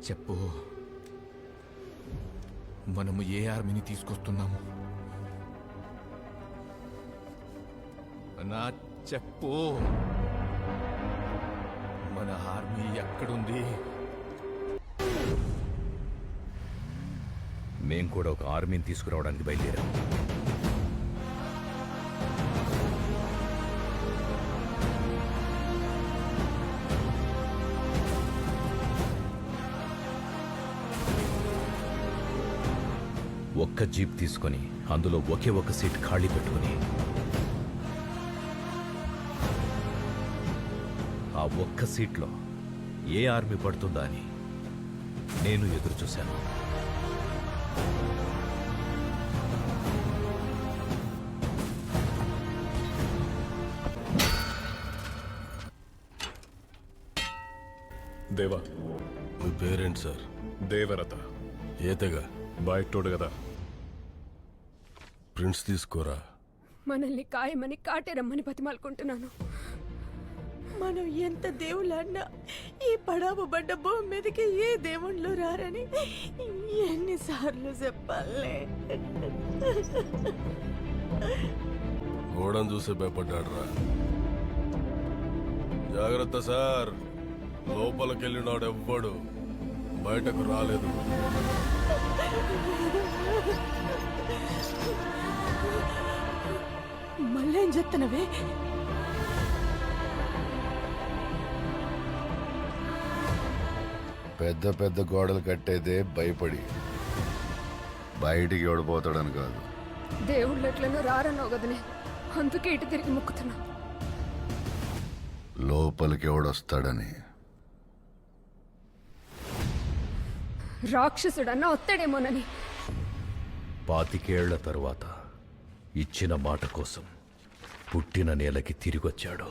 చెప్పు, మనము ఏ ఆర్మీని తీసుకొస్తున్నాము? నా చెప్పు, మన ఆర్మీ ఎక్కడుంది? మేం కూడా ఒక ఆర్మీని తీసుకురావడానికి బయలుదేరాం. ఒక్క జీప్ తీసుకొని అందులో ఒకే ఒక సీట్ ఖాళీ పెట్టుకుని ఆ ఒక్క సీట్లో ఏ ఆర్మీ పడుతుందా అని నేను ఎదురు చూశాను. దేవా, మీ పేరేంటి సార్? దేవరత. ఏతగా బయటోడు కదా. ప్రిన్స్ తీసుకోరా. మనల్ని కాయమని కాటేరమ్మని బతిమాలుకుంటున్నాను. మనం ఎంత దేవుళ్ళన్నా ఈ పడావు పడ్డ భూమి మీదకి ఏ దేవుళ్ళు రారని ఎన్నిసార్లు చెప్పాలే. గోడను చూసే భయపడ్డాడు రా. జాగ్రత్త సార్, లోపలికెళ్ళినాడు ఎవ్వడు బయటకు రాలేదు. మళ్ళేం చెప్తున్నావే? పెద్ద పెద్ద గోడలు కట్టేదే భయపడి, బయటికి ఎవడిపోతాడని కాదు. దేవుళ్ళు ఎట్లనో రారన్నావు కదనే, అందుకే ఇటు తిరిగి మొక్కుతున్నా. లోపలికి ఎవడొస్తాడని. రాక్షసుడన్నా వస్తాడేమోనని. 25 ఏళ్ల తరువాత ఇచ్చిన మాట కోసం పుట్టిన నేలకి తిరిగొచ్చాడు.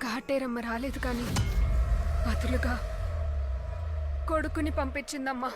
కాటేరమ్మ రాలేదు కానీ బదులుగా కొడుకుని పంపించిందమ్మా.